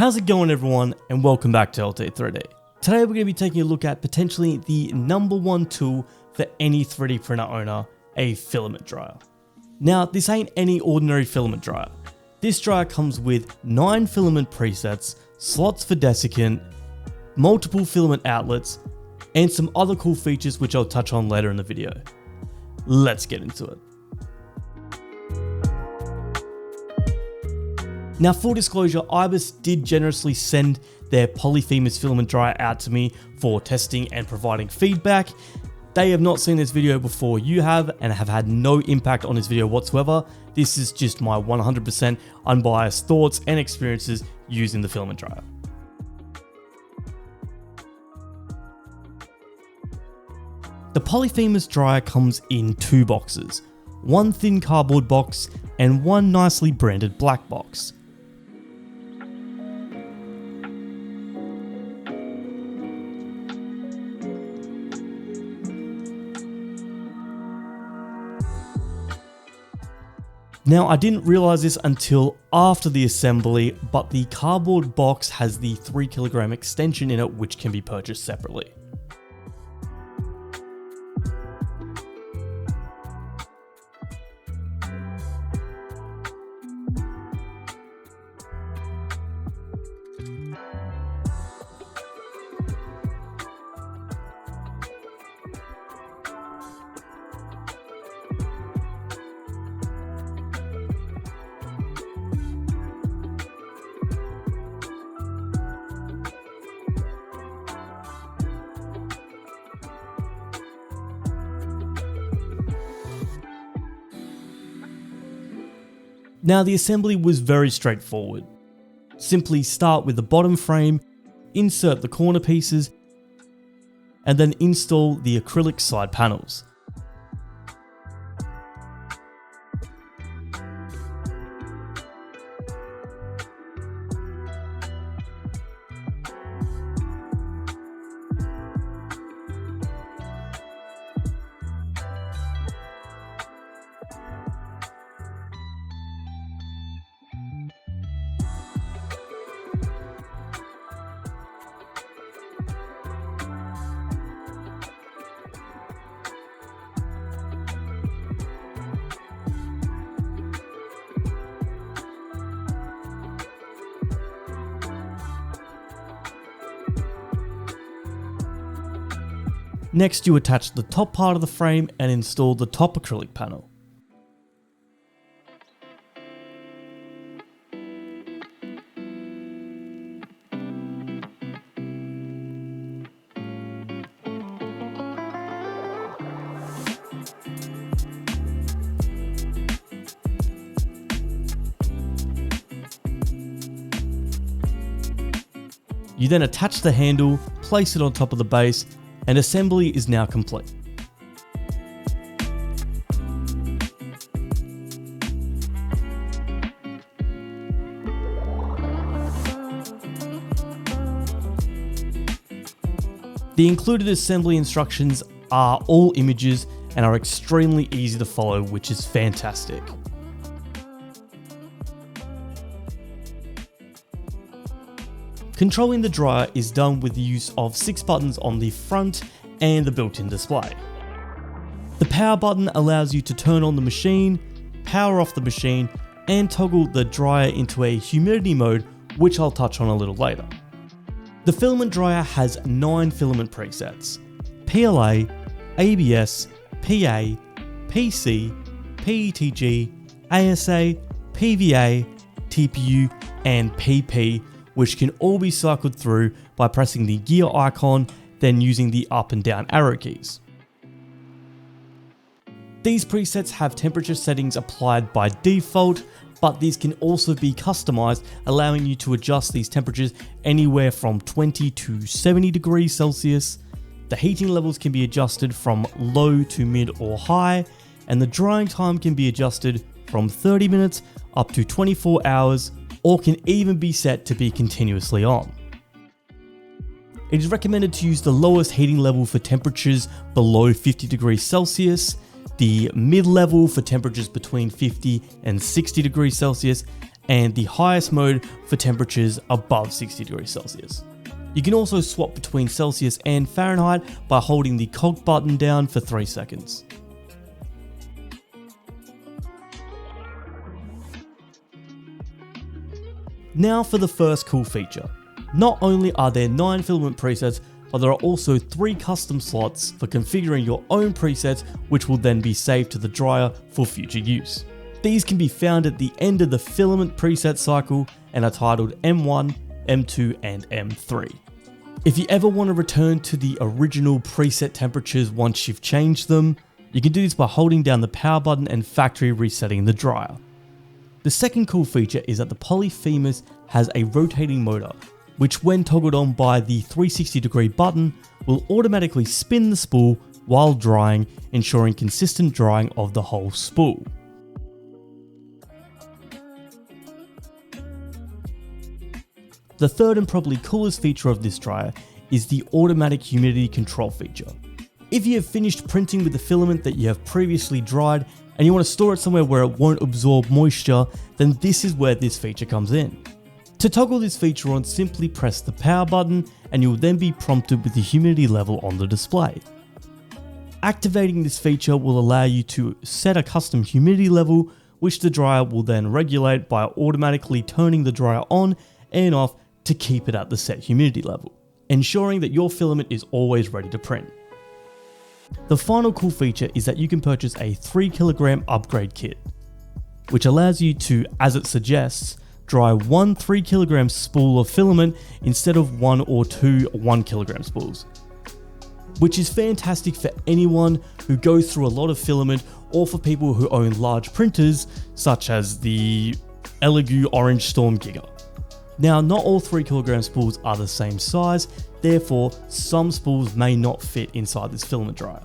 How's it going, everyone, and welcome back to LT3D. Today we're going to be taking a look at potentially the number one tool for any 3D printer owner, a filament dryer. Now, this ain't any ordinary filament dryer. This dryer comes with 9 filament presets, slots for desiccant, multiple filament outlets, and some other cool features which I'll touch on later in the video. Let's get into it. Now, full disclosure, EIBOS did generously send their Polyphemus Filament Dryer out to me for testing and providing feedback. They have not seen this video before you have and have had no impact on this video whatsoever. This is just my 100% unbiased thoughts and experiences using the filament dryer. The Polyphemus dryer comes in 2 boxes, one thin cardboard box and one nicely branded black box. Now, I didn't realize this until after the assembly, but the cardboard box has the 3 kilogram extension in it, which can be purchased separately. Now, the assembly was very straightforward. Simply start with the bottom frame, insert the corner pieces, and then install the acrylic side panels. Next, you attach the top part of the frame and install the top acrylic panel. You then attach the handle, place it on top of the base, and assembly is now complete. The included assembly instructions are all images and are extremely easy to follow, which is fantastic. Controlling the dryer is done with the use of 6 buttons on the front and the built-in display. The power button allows you to turn on the machine, power off the machine, and toggle the dryer into a humidity mode, which I'll touch on a little later. The filament dryer has 9 filament presets: PLA, ABS, PA, PC, PETG, ASA, PVA, TPU, and PP, which can all be cycled through by pressing the gear icon, then using the up and down arrow keys. These presets have temperature settings applied by default, but these can also be customized, allowing you to adjust these temperatures anywhere from 20 to 70 degrees Celsius. The heating levels can be adjusted from low to mid or high, and the drying time can be adjusted from 30 minutes up to 24 hours, or can even be set to be continuously on. It is recommended to use the lowest heating level for temperatures below 50 degrees Celsius, the mid-level for temperatures between 50 and 60 degrees Celsius, and the highest mode for temperatures above 60 degrees Celsius. You can also swap between Celsius and Fahrenheit by holding the cog button down for 3 seconds. Now for the first cool feature. Not only are there 9 filament presets, but there are also 3 custom slots for configuring your own presets, which will then be saved to the dryer for future use. These can be found at the end of the filament preset cycle and are titled M1, M2 and M3. If you ever want to return to the original preset temperatures once you've changed them, you can do this by holding down the power button and factory resetting the dryer. The second cool feature is that the Polyphemus has a rotating motor, which when toggled on by the 360-degree button will automatically spin the spool while drying, ensuring consistent drying of the whole spool. The third and probably coolest feature of this dryer is the automatic humidity control feature. If you have finished printing with the filament that you have previously dried and you want to store it somewhere where it won't absorb moisture, then this is where this feature comes in. To toggle this feature on, simply press the power button and you will then be prompted with the humidity level on the display. Activating this feature will allow you to set a custom humidity level, which the dryer will then regulate by automatically turning the dryer on and off to keep it at the set humidity level, ensuring that your filament is always ready to print. The final cool feature is that you can purchase a 3 kg upgrade kit, which allows you to, as it suggests, dry 1 3 kg spool of filament instead of 1 or 2 1 kg spools, which is fantastic for anyone who goes through a lot of filament or for people who own large printers such as the Elegoo Orange Storm Giga. Now, not all 3 kg spools are the same size, therefore some spools may not fit inside this filament dryer.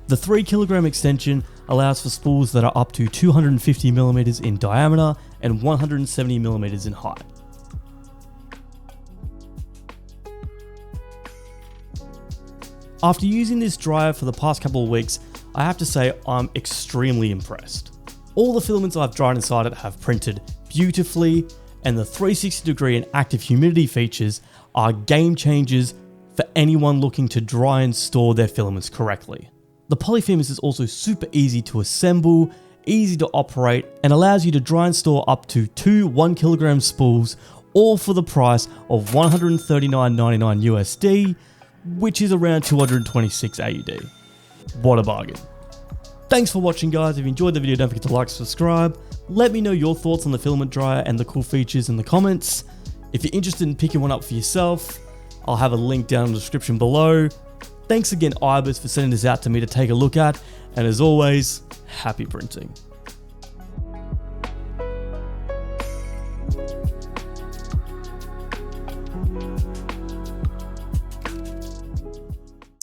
The 3 kg extension allows for spools that are up to 250mm in diameter and 170mm in height. After using this dryer for the past couple of weeks, I have to say I'm extremely impressed. All the filaments I've dried inside it have printed beautifully, and the 360-degree and active humidity features are game changers for anyone looking to dry and store their filaments correctly. The Polyphemus is also super easy to assemble, easy to operate, and allows you to dry and store up to 2 1 kg spools, all for the price of $139.99 USD, which is around 226 AUD. What a bargain. Thanks for watching, guys. If you enjoyed the video, don't forget to like, subscribe. Let me know your thoughts on the filament dryer and the cool features in the comments. If you're interested in picking one up for yourself, I'll have a link down in the description below. Thanks again, EIBOS, for sending this out to me to take a look at, and as always, happy printing.